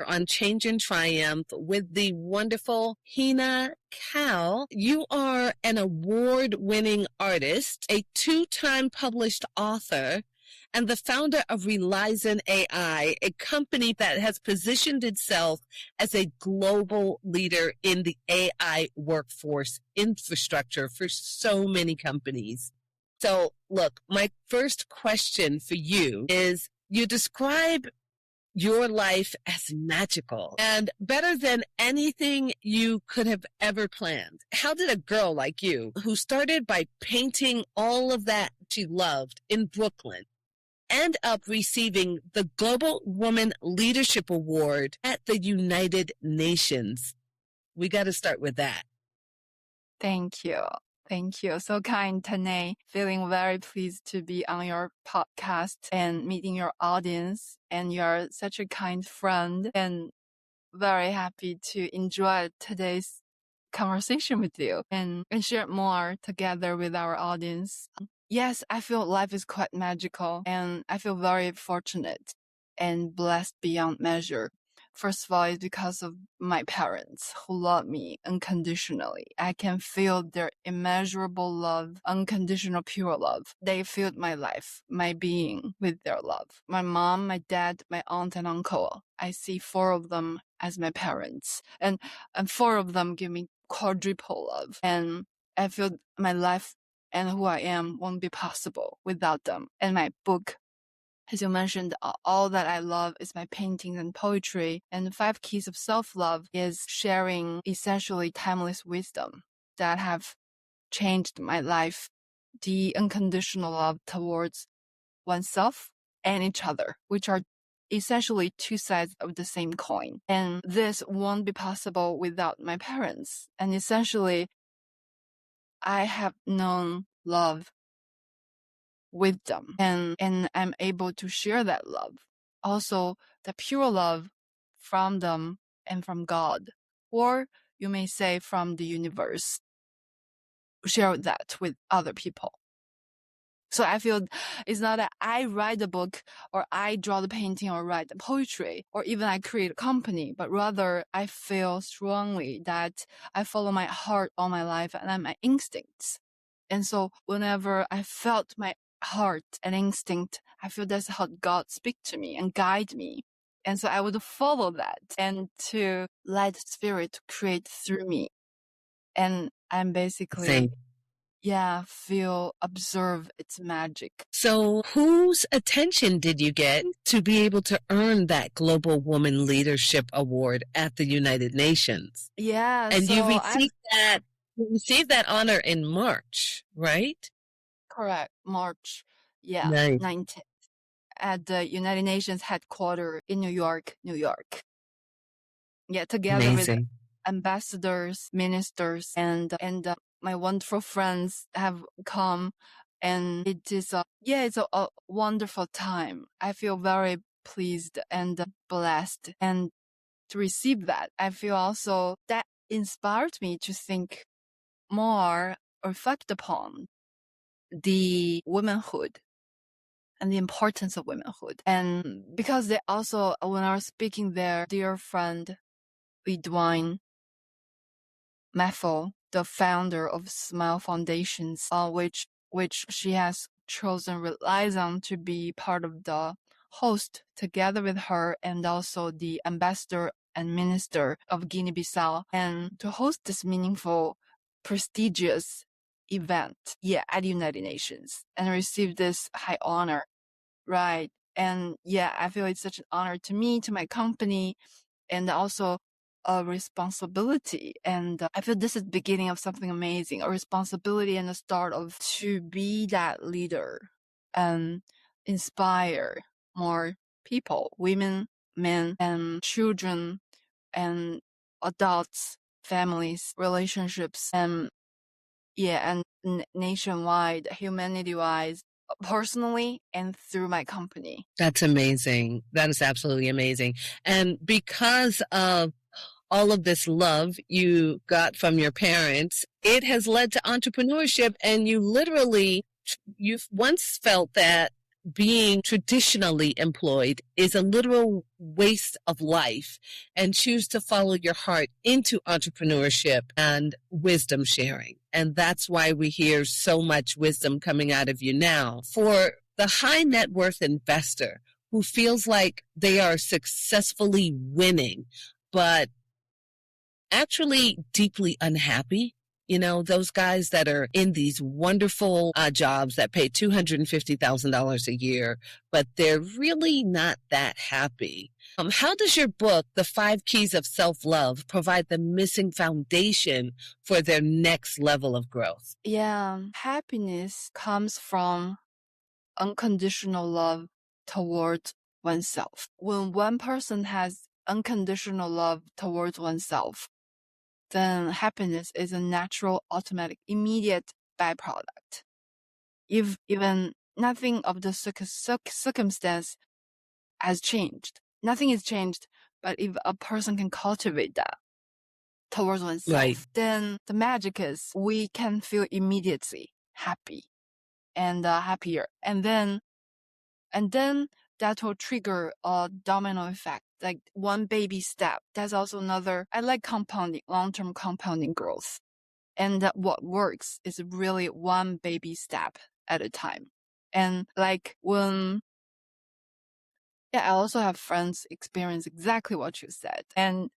on Change and Triumph with the wonderful Hina Kao. You are an award-winning artist, a 2-time published author, and the founder of Relizon AI, a company that has positioned itself as a global leader in the AI workforce infrastructure for so many companies. So, look, my first question for you is, you describe your life as magical and better than anything you could have ever planned. How did a girl like you, who started by painting all of that she loved in Brooklyn, end up receiving the Global Woman Leadership Award at the United Nations? We got to start with that. Thank you. Thank you. So kind, Tené. Feeling very pleased to be on your podcast and meeting your audience. And you're such a kind friend, and very happy to enjoy today's conversation with you and share more together with our audience. Yes, I feel life is quite magical, and I feel very fortunate and blessed beyond measure. First of all, it's because of my parents who love me unconditionally. I can feel their immeasurable love, unconditional, pure love. They filled my life, my being with their love. My mom, my dad, my aunt and uncle. I see 4 of them as my parents, and 4 of them give me quadruple love. And I feel my life and who I am won't be possible without them. And my book, as you mentioned, all that I love is my paintings and poetry. And 5 Keys of Self-Love is sharing essentially timeless wisdom that have changed my life. The unconditional love towards oneself and each other, which are essentially 2 sides of the same coin. And this won't be possible without my parents. And essentially, I have known love with them, and I'm able to share that love. Also, the pure love from them and from God, or you may say from the universe, share that with other people. So I feel it's not that I write the book or I draw the painting or write the poetry or even I create a company, but rather I feel strongly that I follow my heart all my life and my instincts. And so whenever I felt my heart and instinct, I feel that's how God speaks to me and guide me. And so I would follow that and to let spirit create through me. And I'm basically, observe its magic. So whose attention did you get to be able to earn that Global Woman Leadership Award at the United Nations? Yeah. And so you received that honor in March, right? Correct. March, Nice. 19th at the United Nations headquarters in New York. Yeah, together Amazing. with ambassadors, ministers, and my wonderful friends have come, and it is it's a wonderful time. I feel very pleased and blessed, and to receive that, I feel also that inspired me to think more, reflect upon the womanhood and the importance of womanhood. And because they also, when I was speaking there, dear friend Lidwine Meffel, the founder of Smile Foundations, which she has chosen Relizon to be part of the host together with her, and also the ambassador and minister of Guinea-Bissau, and to host this meaningful, prestigious event, at the United Nations, and receive this high honor, right? And I feel it's such an honor to me, to my company, and also a responsibility. And I feel this is the beginning of something amazing, a responsibility and the start of to be that leader and inspire more people, women, men, and children, and adults, families, relationships, and nationwide, humanity-wise, personally, and through my company. That's amazing. That is absolutely amazing. And because of all of this love you got from your parents, it has led to entrepreneurship, and you've once felt that being traditionally employed is a literal waste of life, and choose to follow your heart into entrepreneurship and wisdom sharing. And that's why we hear so much wisdom coming out of you now. For the high net worth investor who feels like they are successfully winning, but actually deeply unhappy, those guys that are in these wonderful jobs that pay $250,000 a year, but they're really not that happy. How does your book, The 5 Keys of Self-Love, provide the missing foundation for their next level of growth? Yeah, happiness comes from unconditional love towards oneself. When one person has unconditional love towards oneself, then happiness is a natural, automatic, immediate byproduct. If even nothing of the circumstance has changed, nothing is changed, but if a person can cultivate that towards oneself, Right. then the magic is we can feel immediately happy and happier. And then that will trigger a domino effect, like one baby step. That's also another, I like compounding, long-term compounding growth. And what works is really one baby step at a time. And like I also have friends experience exactly what you said. And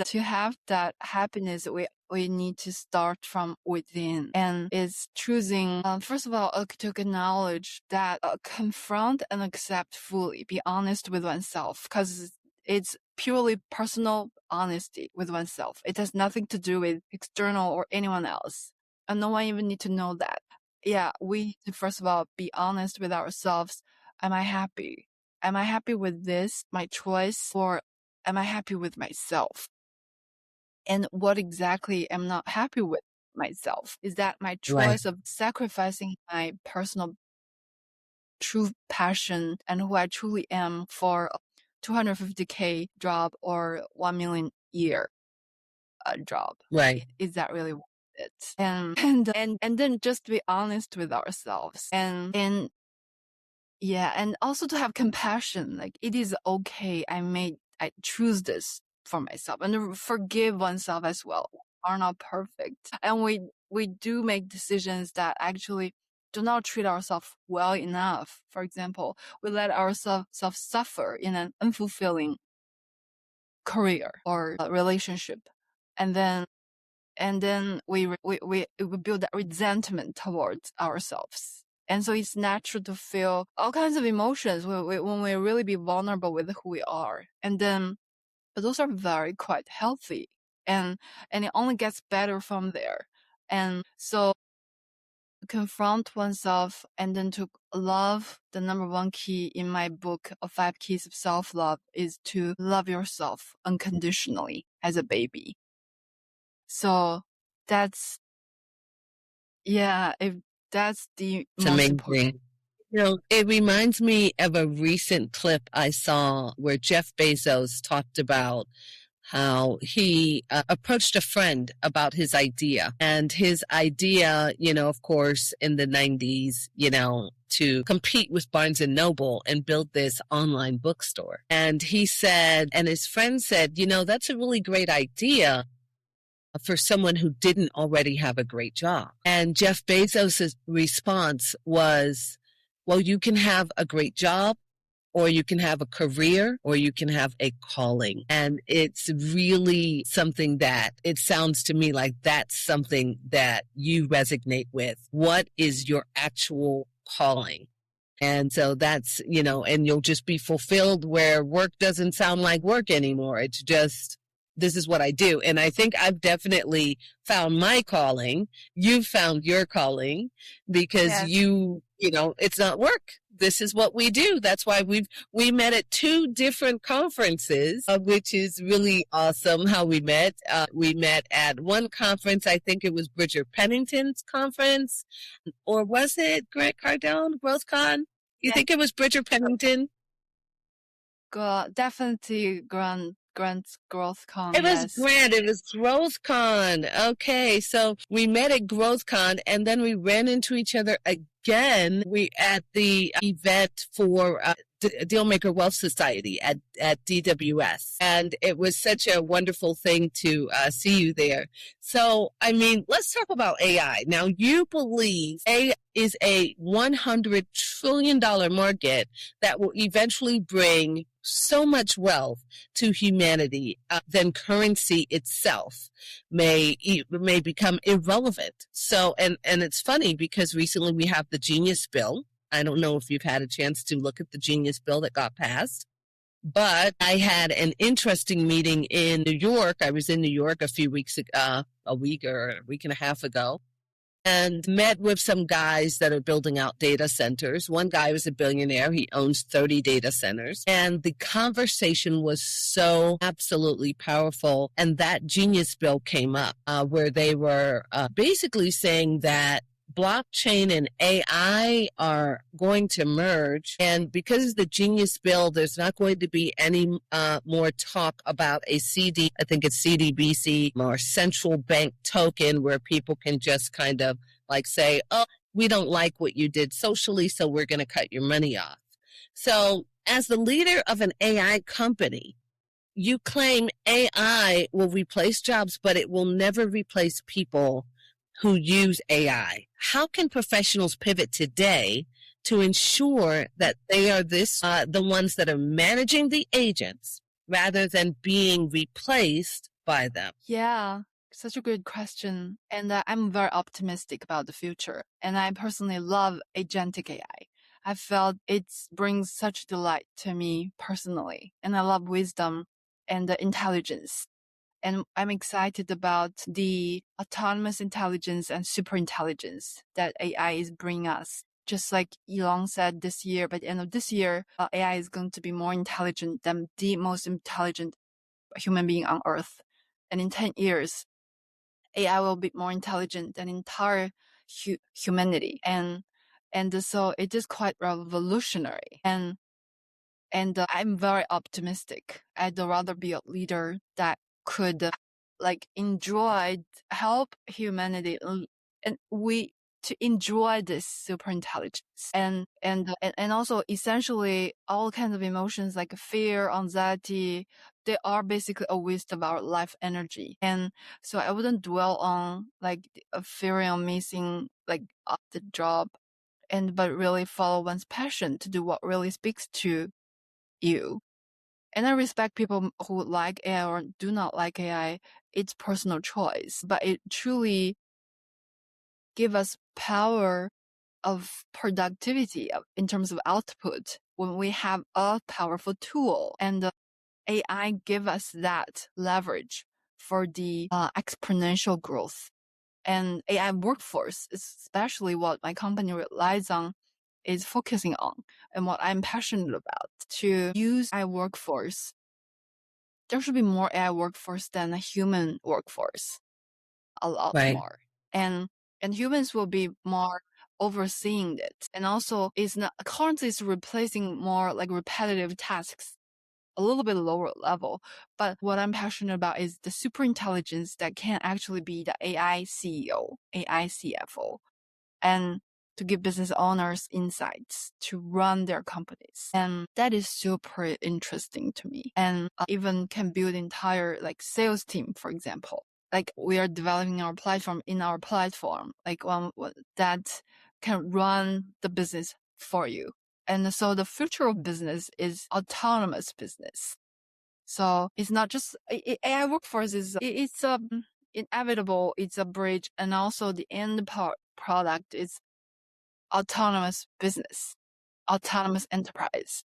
to have that happiness, we need to start from within, and it's choosing, first of all, to acknowledge that, confront and accept fully, be honest with oneself, because it's purely personal honesty with oneself. It has nothing to do with external or anyone else, and no one even need to know that. Yeah, we first of all be honest with ourselves. Am I happy? Am I happy with this, my choice, or am I happy with myself? And what exactly am not happy with myself? Is that my choice of sacrificing my personal true passion and who I truly am for a 250K job or 1 million year job? Right. Is that really worth it? And then just be honest with ourselves, and yeah, and also to have compassion. Like, it is okay. I choose this for myself, and forgive oneself as well. We are not perfect, and we do make decisions that actually do not treat ourselves well enough. For example, we let ourselves suffer in an unfulfilling career or relationship, and then we build that resentment towards ourselves. And so it's natural to feel all kinds of emotions when we really be vulnerable with who we are. And then, but those are quite healthy. And it only gets better from there. And so confront oneself and then to love, the number one key in my book of 5 Keys of Self-Love is to love yourself unconditionally as a baby. So that's the It's most important. amazing. It reminds me of a recent clip I saw where Jeff Bezos talked about how he approached a friend about his idea. And his idea, of course, in the 90s, to compete with Barnes and Noble and build this online bookstore. And he said, and his friend said, that's a really great idea for someone who didn't already have a great job. And Jeff Bezos' response was, well, you can have a great job, or you can have a career, or you can have a calling. And it's really something that it sounds to me like that's something that you resonate with. What is your actual calling? And so that's, and you'll just be fulfilled where work doesn't sound like work anymore. It's just, this is what I do. And I think I've definitely found my calling. You've found your calling because Yes. it's not work. This is what we do. That's why we met at 2 different conferences, which is really awesome how we met. We met at one conference. I think it was Bridget Pennington's conference, or was it Grant Cardone, GrowthCon? You think it was Bridget Pennington? Definitely Grant Grant's GrowthCon. It was Yes. grand. It was GrowthCon. Okay, so we met at GrowthCon, and then we ran into each other again. We at the event for Dealmaker Wealth Society at DWS, and it was such a wonderful thing to see you there. So, I mean, let's talk about AI. Now, you believe AI is a $100 trillion market that will eventually bring so much wealth to humanity, then currency itself may become irrelevant. So, and it's funny because recently we have the Genius Bill. I don't know if you've had a chance to look at the Genius Bill that got passed, but I had an interesting meeting in New York. I was in New York a week or a week and a half ago, and met with some guys that are building out data centers. One guy was a billionaire. He owns 30 data centers. And the conversation was so absolutely powerful. And that Genius Bill came up where they were basically saying that blockchain and AI are going to merge. And because of the Genius Bill, there's not going to be any more talk about a I think it's CDBC or central bank token where people can just kind of like say, oh, we don't like what you did socially, so we're going to cut your money off. So as the leader of an AI company, you claim AI will replace jobs, but it will never replace people who use AI. How can professionals pivot today to ensure that they are the ones that are managing the agents rather than being replaced by them? Yeah, such a good question. And I'm very optimistic about the future. And I personally love agentic AI. I felt it brings such delight to me personally. And I love wisdom and intelligence. And I'm excited about the autonomous intelligence and super intelligence that AI is bringing us. Just like Elon said this year, by the end of this year, AI is going to be more intelligent than the most intelligent human being on Earth. And in 10 years, AI will be more intelligent than entire humanity. And so it is quite revolutionary. And I'm very optimistic. I'd rather be a leader that could help humanity and to enjoy this super intelligence and also essentially all kinds of emotions like fear, anxiety, they are basically a waste of our life energy. And so I wouldn't dwell on like fearing of missing like the job but really follow one's passion to do what really speaks to you. And I respect people who like AI or do not like AI. It's personal choice, but it truly gives us power of productivity in terms of output when we have a powerful tool. And AI give us that leverage for the exponential growth. And AI workforce is especially what my company relies on, is focusing on, and what I'm passionate about. To use AI workforce, there should be more AI workforce than a human workforce, a lot more. And humans will be more overseeing it. And also, currently it's replacing more like repetitive tasks, a little bit lower level. But what I'm passionate about is the super intelligence that can actually be the AI CEO, AI CFO, and to give business owners insights to run their companies. And that is super interesting to me. And even can build entire like sales team, for example. Like we are developing our platform like one that can run the business for you. And so the future of business is autonomous business. So it's not just AI workforce it's inevitable. It's a bridge, and also the end product is autonomous business, autonomous enterprise.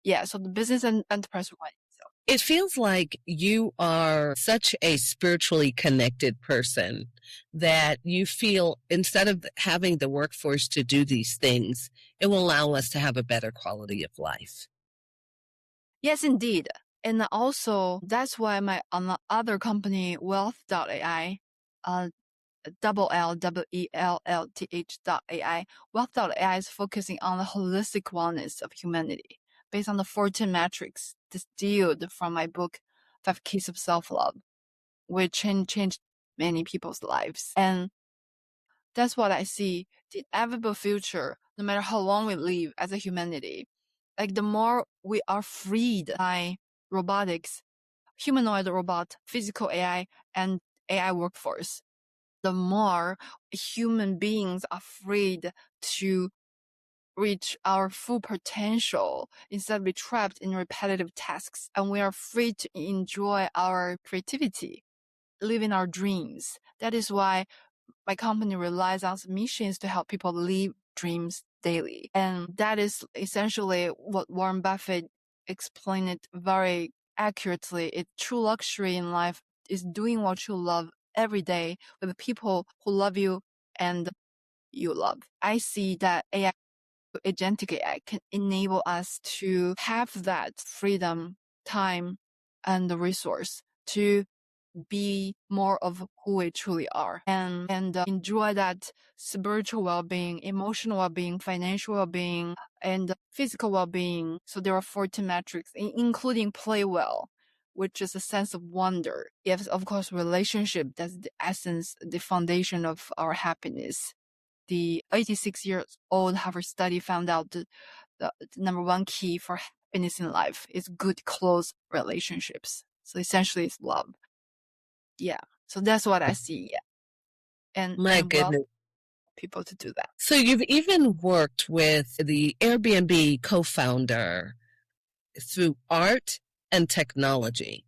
Yeah, so the business and enterprise one. So. It feels like you are such a spiritually connected person that you feel instead of having the workforce to do these things, it will allow us to have a better quality of life. Yes, indeed. And also, that's why my other company, Wealth.ai, WELLTH.ai. Wealth.ai is focusing on the holistic wellness of humanity based on the 14 metrics distilled from my book, 5 Keys of Self-Love, which changed many people's lives. And that's what I see. The inevitable future, no matter how long we live as a humanity, like the more we are freed by robotics, humanoid robot, physical AI, and AI workforce, the more human beings are freed to reach our full potential instead of be trapped in repetitive tasks. And we are free to enjoy our creativity, live in our dreams. That is why my company relies on missions to help people live dreams daily. And that is essentially what Warren Buffett explained it very accurately. It's true luxury in life is doing what you love every day with the people who love you and you love. I see that AI, agentic AI, can enable us to have that freedom, time, and the resource to be more of who we truly are and enjoy that spiritual well-being, emotional well-being, financial well-being, and physical well-being. So there are 14 metrics, including play well, which is a sense of wonder. Yes, of course, relationship, that's the essence, the foundation of our happiness. The 86-year-old Harvard study found out the number one key for happiness in life is good, close relationships. So essentially it's love. Yeah. So that's what I see. Yeah. And My well, goodness. people to do that. So you've even worked with the Airbnb co-founder through art and technology.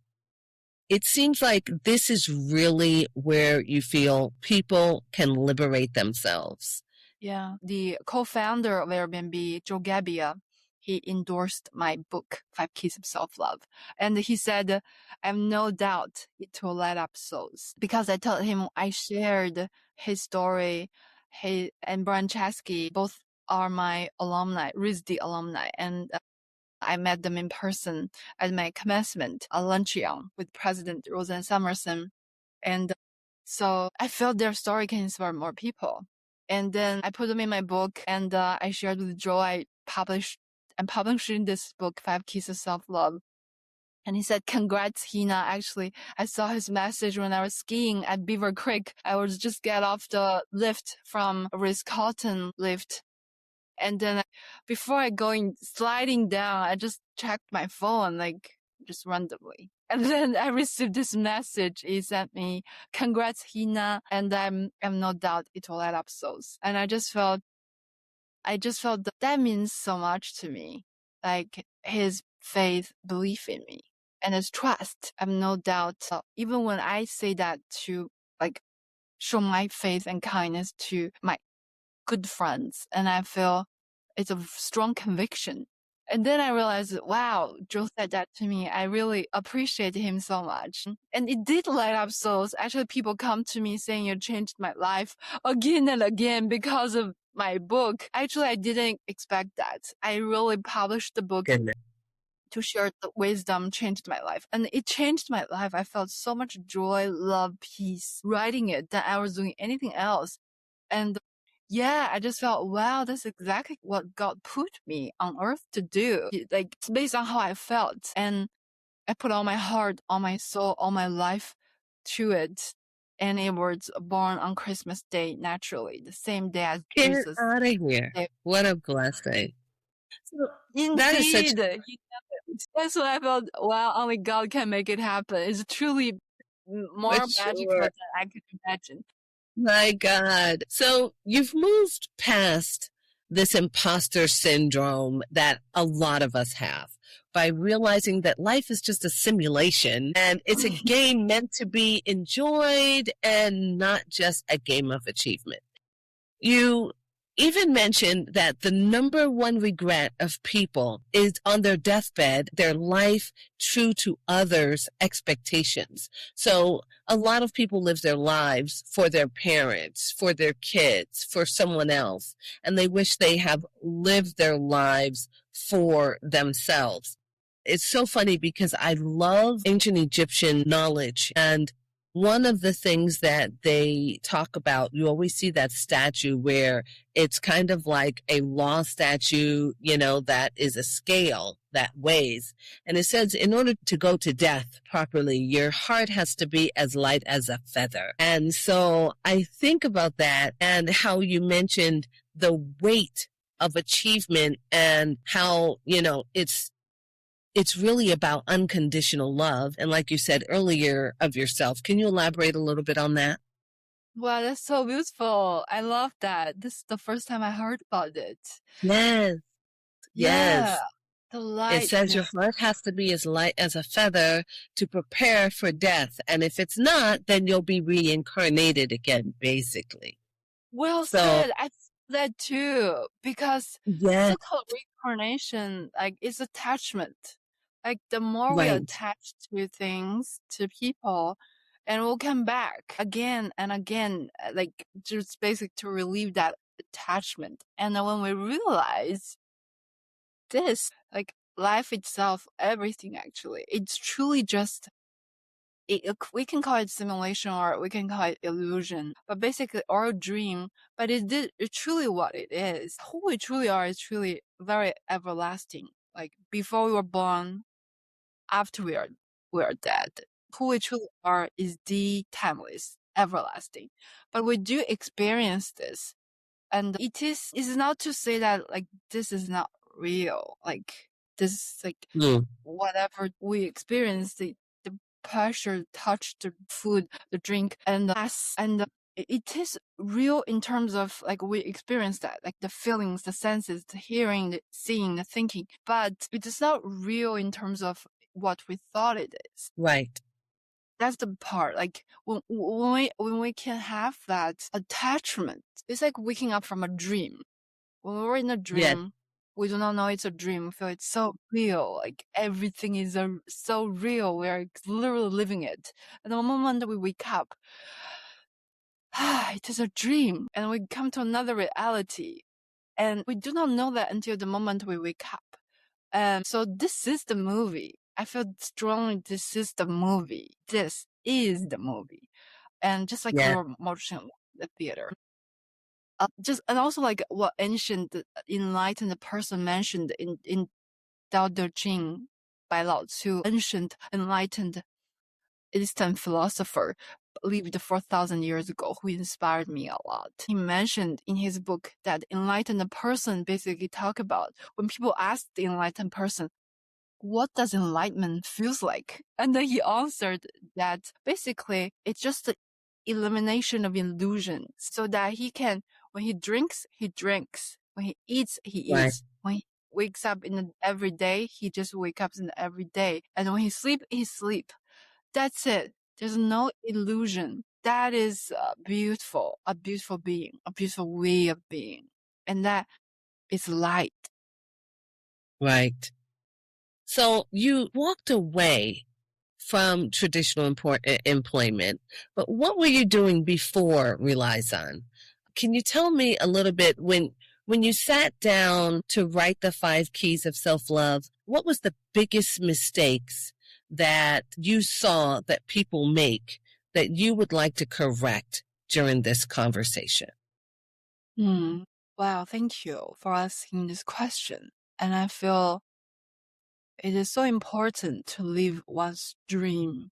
It seems like this is really where you feel people can liberate themselves. Yeah. The co-founder of Airbnb, Joe Gabbia, he endorsed my book, 5 Keys of Self-Love. And he said, I have no doubt it will light up souls. Because I told him I shared his story. He and Brian Chesky both are my alumni, RISD alumni. And I met them in person at my commencement, a luncheon with President Roseanne Somerson. And so I felt their story can inspire more people. And then I put them in my book and I shared with Joe. I'm publishing this book, 5 Keys of Self-Love. And he said, congrats, Hina. Actually, I saw his message when I was skiing at Beaver Creek. I was just get off the lift from Ritz-Carlton lift. And then before I sliding down, I just checked my phone, like just randomly. And then I received this message. He sent me, congrats, Hina. And I'm no doubt it will light up souls. And I just felt that means so much to me. Like his faith, belief in me, and his trust. I'm no doubt. Even when I say that to like show my faith and kindness to my good friends, and I feel it's a strong conviction. And then I realized, wow, Joe said that to me. I really appreciate him so much. And it did light up souls. Actually, people come to me saying you changed my life again and again because of my book. Actually, I didn't expect that. I really published the book to share the wisdom, changed my life. And it changed my life. I felt so much joy, love, peace writing it than I was doing anything else. And yeah, I just felt, wow, that's exactly what God put me on earth to do. Like, it's based on how I felt. And I put all my heart, all my soul, all my life to it. And it was born on Christmas Day, naturally, the same day as Jesus. Get out of here. What a blessing. So indeed. That is such... That's what I felt, wow, only God can make it happen. It's truly more magical than I could imagine. My God. So you've moved past this imposter syndrome that a lot of us have by realizing that life is just a simulation and it's a game meant to be enjoyed and not just a game of achievement. You even mentioned that the number one regret of people is on their deathbed, their life true to others' expectations. So a lot of people live their lives for their parents, for their kids, for someone else, and they wish they have lived their lives for themselves. It's so funny because I love ancient Egyptian knowledge, and one of the things that they talk about, you always see that statue where it's kind of like a law statue, that is a scale. that weighs. And it says, in order to go to death properly, your heart has to be as light as a feather. And so I think about that and how you mentioned the weight of achievement and how, it's really about unconditional love. And like you said earlier of yourself, can you elaborate a little bit on that? Wow, that's so beautiful. I love that. This is the first time I heard about it. Yes. Yeah, Yes. the It says your lightness. heart has to be as light as a feather to prepare for death. And if it's not, then you'll be reincarnated again, basically. Well So, said. I feel that too, because yes, so-called reincarnation, like, is attachment. Like, the more we right. attach to things, to people, and we'll come back again and again, like, just basically to relieve that attachment. And then when we realize this, like, life itself, everything actually, it's truly just we can call it simulation or we can call it illusion, but basically our dream. But it's truly what it is. Who we truly are is truly very everlasting. Like, before we were born, after we are dead, who we truly are is the timeless, everlasting. But we do experience this, and it's not to say that, like, this is not real. Like, this, like, Mm, whatever we experience, the pressure, touch, the food, the drink, and the gas, and it is real in terms of, like, we experience that, like, the feelings, the senses, the hearing, the seeing, the thinking, but it is not real in terms of what we thought it is. right. That's the part. Like, when we can have that attachment, it's like waking up from a dream. When we're in a Yes, dream, we do not know it's a dream. We feel it's so real. Like, everything is so real. We're literally living it. And the moment that we wake up, it is a dream. And we come to another reality. And we do not know that until the moment we wake up. So this is the movie. I feel strongly this is the movie. This is the movie. And just like we yes, were watching the theater. And also, like, what ancient enlightened person mentioned in Tao Te Ching by Lao Tzu, ancient enlightened Eastern philosopher lived 4,000 years ago, who inspired me a lot. He mentioned in his book that enlightened person basically talk about when people ask the enlightened person, what does enlightenment feels like? And then he answered that basically it's just the elimination of illusions, so that he can, when he drinks, he drinks. When he eats, he right, eats. When he wakes up in every day, he just wakes up in every day. And when he sleep, he sleep. That's it. There's no illusion. That is a beautiful being, a beautiful way of being. And that is light. right. So you walked away from traditional employment, but what were you doing before Relies On? Can you tell me a little bit when you sat down to write the 5 keys of self-love, what was the biggest mistakes that you saw that people make that you would like to correct during this conversation? Wow, thank you for asking this question. And I feel it is so important to live one's dream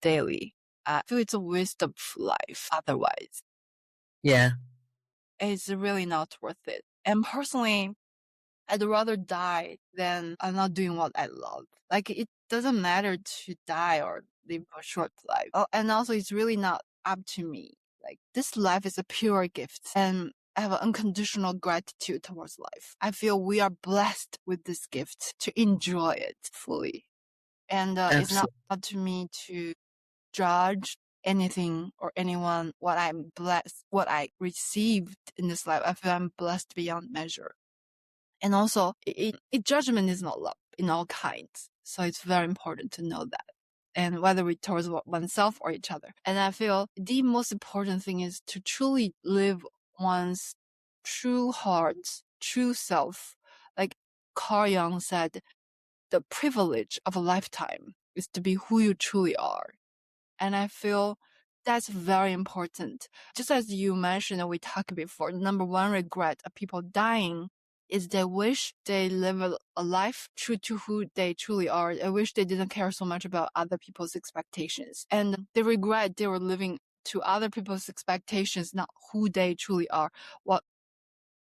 daily. I feel it's a waste of life otherwise. Yeah, It's really not worth it. And personally, I'd rather die than I'm not doing what I love. Like, it doesn't matter to die or live a short life. Oh, and also, it's really not up to me. Like, this life is a pure gift, and I have an unconditional gratitude towards life. I feel we are blessed with this gift to enjoy it fully. And it's not absolutely. up to me to judge anything or anyone what I'm blessed, what I received in this life. I feel I'm blessed beyond measure. And also, judgment is not love in all kinds. So it's very important to know that. And whether we towards oneself or each other. And I feel the most important thing is to truly live one's true heart, true self. Like Carl Jung said, the privilege of a lifetime is to be who you truly are. And I feel that's very important. Just as you mentioned, we talked before, number one regret of people dying is they wish they live a life true to who they truly are. I wish they didn't care so much about other people's expectations. And they regret they were living to other people's expectations, not who they truly are, what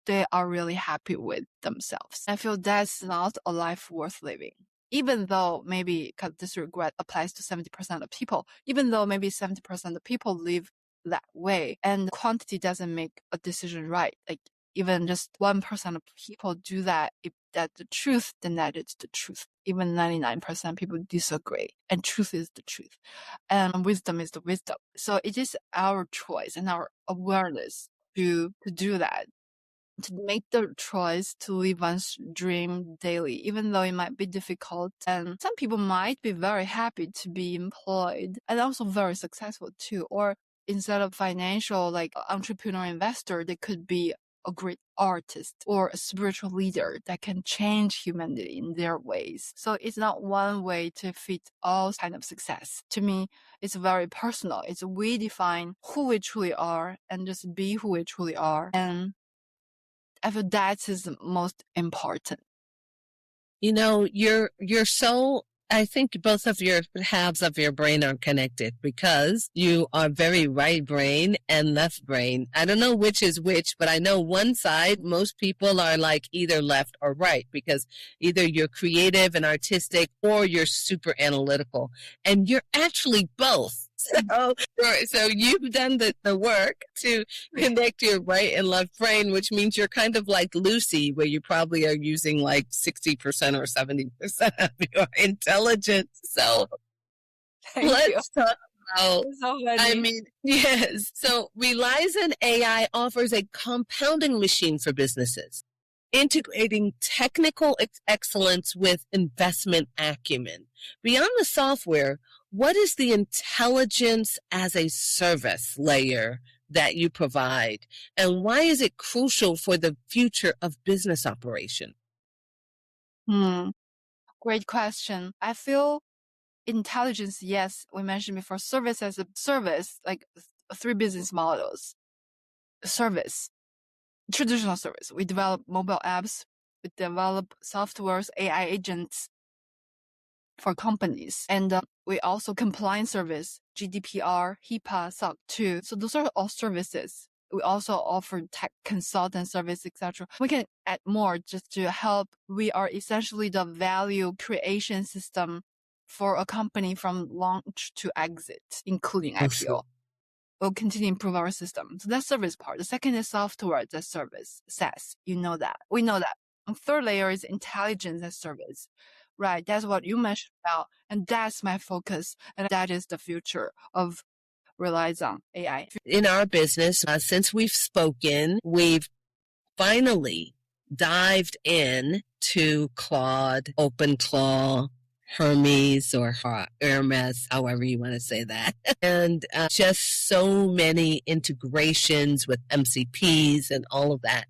they are really happy with themselves. I feel that's not a life worth living. Even though maybe, because this regret applies to 70% of people, even though maybe 70% of people live that way, and quantity doesn't make a decision right. Like even just 1% of people do that, if that's the truth, then that is the truth. Even 99% people disagree, and truth is the truth, and wisdom is the wisdom. So it is our choice and our awareness to do that, to make the choice to live one's dream daily, even though it might be difficult. And some people might be very happy to be employed and also very successful too. Or instead of financial, like entrepreneur investor, they could be a great artist or a spiritual leader that can change humanity in their ways. So it's not one way to fit all kind of success. To me, it's very personal. It's we define who we truly are and just be who we truly are. And I feel that is the most important. You're so, I think both of your halves of your brain are connected because you are very right brain and left brain. I don't know which is which, but I know one side, most people are like either left or right because either you're creative and artistic or you're super analytical, and you're actually both. So you've done the work to connect your right and left brain, which means you're kind of like Lucy, where you probably are using like 60% or 70% of your intelligence. So let's talk about, yes. So Relizen AI offers a compounding machine for businesses, integrating technical excellence with investment acumen. Beyond the software, what is the intelligence as a service layer that you provide, and why is it crucial for the future of business operation? Great question. I feel intelligence, yes, we mentioned before, service as a service, like 3 business models. Service, traditional service. We develop mobile apps, we develop softwares, AI agents for companies. And we also compliance service, GDPR, HIPAA, SOC 2. So those are all services. We also offer tech consultant service, etc. We can add more just to help. We are essentially the value creation system for a company from launch to exit, including IPO. We'll continue to improve our system. So that's service part. The second is software as a service, SaaS. You know that. We know that. And third layer is intelligence as service. Right. That's what you mentioned about. And that's my focus. And that is the future of Relizen AI. In our business, since we've spoken, we've finally dived in to Claude, OpenClaw, Hermes or Hermes, however you want to say that. And just so many integrations with MCPs and all of that.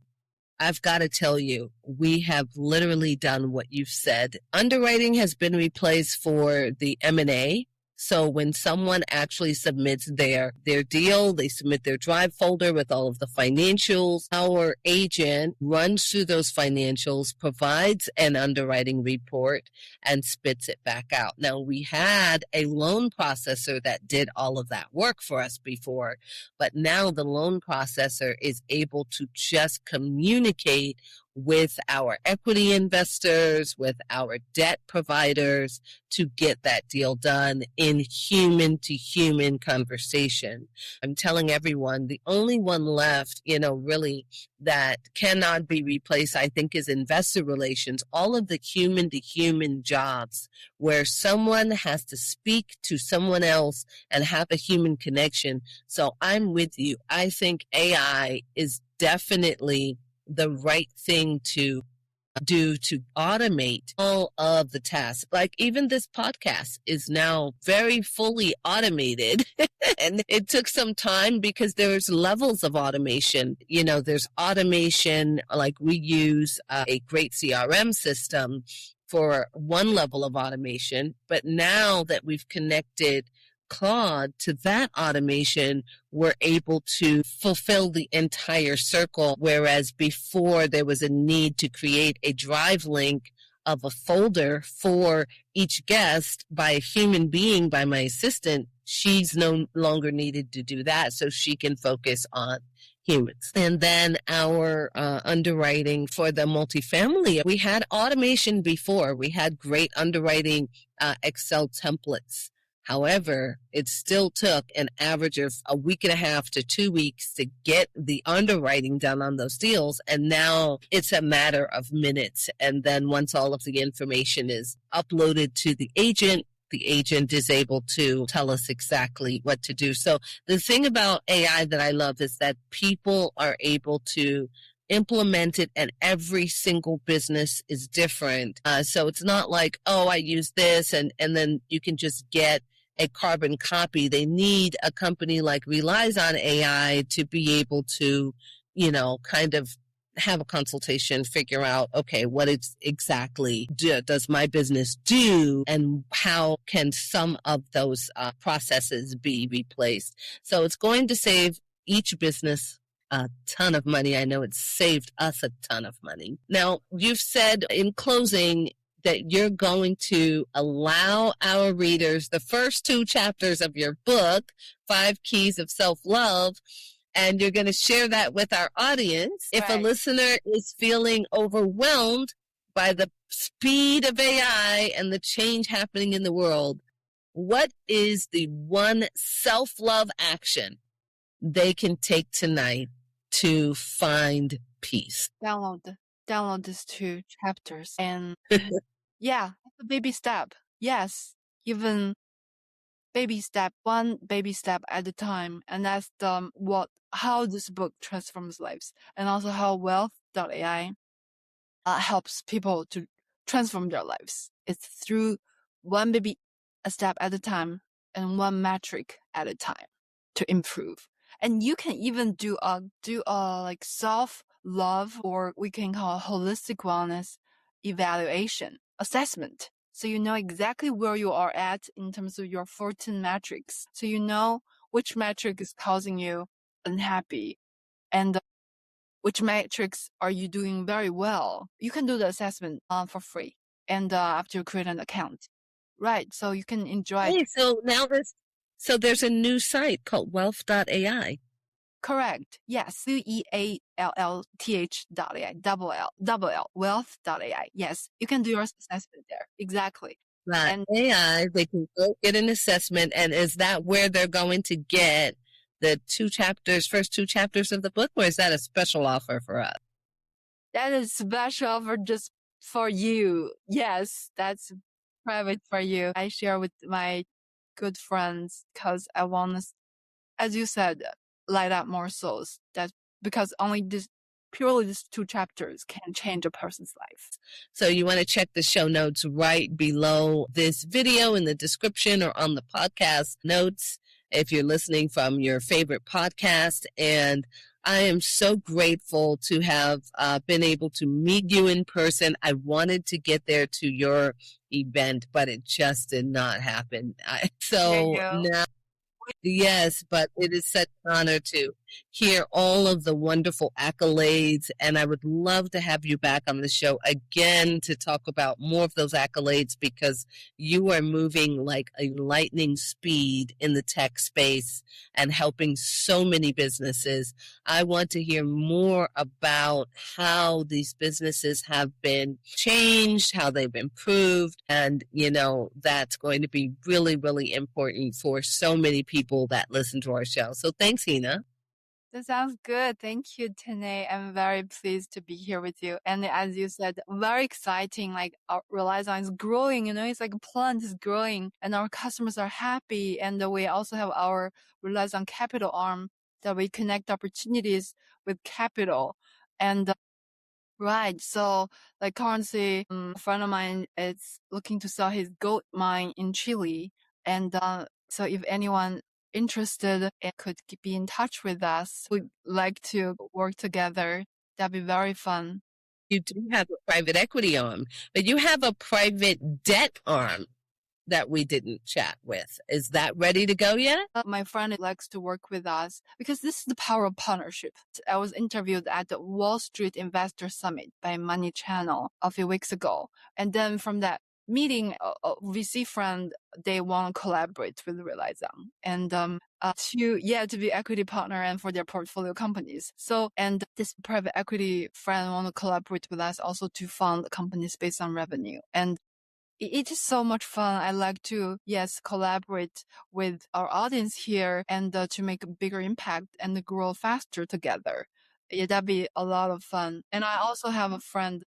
I've got to tell you, we have literally done what you've said. Underwriting has been replaced for the M&A. So when someone actually submits their deal, they submit their drive folder with all of the financials. Our agent runs through those financials, provides an underwriting report, and spits it back out. Now, we had a loan processor that did all of that work for us before, but now the loan processor is able to just communicate with our equity investors, with our debt providers to get that deal done in human-to-human conversation. I'm telling everyone, the only one left, really that cannot be replaced, I think, is investor relations. All of the human-to-human jobs where someone has to speak to someone else and have a human connection. So I'm with you. I think AI is definitely the right thing to do to automate all of the tasks. Like even this podcast is now very fully automated. And it took some time because there's levels of automation. There's automation, like we use a great CRM system for one level of automation. But now that we've connected Claude to that automation, we're able to fulfill the entire circle, whereas before there was a need to create a drive link of a folder for each guest by a human being, by my assistant. She's no longer needed to do that, so she can focus on humans. And then our underwriting for the multifamily, we had automation before. We had great underwriting Excel templates. However, it still took an average of a week and a half to 2 weeks to get the underwriting done on those deals. And now it's a matter of minutes. And then once all of the information is uploaded to the agent is able to tell us exactly what to do. So the thing about AI that I love is that people are able to implement it, and every single business is different. So it's not like, oh, I use this and then you can just get a carbon copy. They need a company like relies on AI to be able to, kind of have a consultation, figure out, okay, what exactly does my business do, and how can some of those processes be replaced? So it's going to save each business a ton of money. I know it's saved us a ton of money. Now, you've said in closing that you're going to allow our readers the first 2 chapters of your book, 5 Keys of Self-Love, and you're going to share that with our audience. If a listener is feeling overwhelmed by the speed of AI and the change happening in the world, what is the one self-love action they can take tonight to find peace? Download these 2 chapters and yeah, a baby step. Yes, even one baby step at a time. And that's how this book transforms lives, and also how wealth.ai helps people to transform their lives. It's through one baby a step at a time and one metric at a time to improve. And you can even do a like self-love, or we can call holistic wellness evaluation assessment. So you know exactly where you are at in terms of your 14 metrics. So you know which metric is causing you unhappy and which metrics are you doing very well. You can do the assessment for free, and after you create an account. Right, so you can enjoy it. Hey, so now there's a new site called wealth.ai. Correct. Yes. wealth.ai. Double L. Wealth.ai. Yes. You can do your assessment there. Exactly. Right. And AI, they can go get an assessment. And is that where they're going to get the first 2 chapters of the book? Or is that a special offer for us? That is special offer just for you. Yes. That's private for you. I share with my good friends because I want to, as you said, light up more souls. That because only purely these 2 chapters can change a person's life. So you want to check the show notes right below this video in the description or on the podcast notes if you're listening from your favorite podcast. And I am so grateful to have been able to meet you in person. I wanted to get there to your event, but it just did not happen. Now, yes, but it is such an honor to hear all of the wonderful accolades, and I would love to have you back on the show again to talk about more of those accolades, because you are moving like a lightning speed in the tech space and helping so many businesses. I want to hear more about how these businesses have been changed, how they've improved, and that's going to be really, really important for so many people that listen to our show. So thanks, Hina. That sounds good. Thank you, Tené. I'm very pleased to be here with you. And as you said, very exciting. Like our Realizon is growing, it's like a plant is growing and our customers are happy. And we also have our Realizon Capital arm that we connect opportunities with capital. And right. So like currently, a friend of mine is looking to sell his gold mine in Chile. And so if anyone interested and could be in touch with us, we'd like to work together. That'd be very fun. You do have a private equity arm, but you have a private debt arm. that we didn't chat with. Is that ready to go yet? My friend likes to work with us because this is the power of partnership. I was interviewed at the Wall Street Investor Summit by Money Channel a few weeks ago. And then from that meeting, a VC friend, they want to collaborate with Realizang and to be equity partner and for their portfolio companies. So, and this private equity friend want to collaborate with us also to fund companies based on revenue. And it is so much fun. I like to, collaborate with our audience here and to make a bigger impact and grow faster together. Yeah, that'd be a lot of fun. And I also have a friend,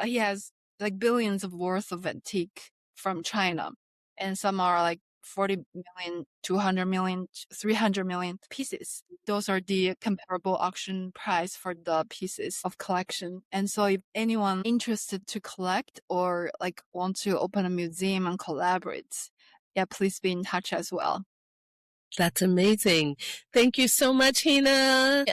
he has like billions of worth of antique from China. And some are like 40 million, 200 million, 300 million pieces. Those are the comparable auction price for the pieces of collection. And so if anyone interested to collect or like want to open a museum and collaborate, please be in touch as well. That's amazing. Thank you so much, Hina.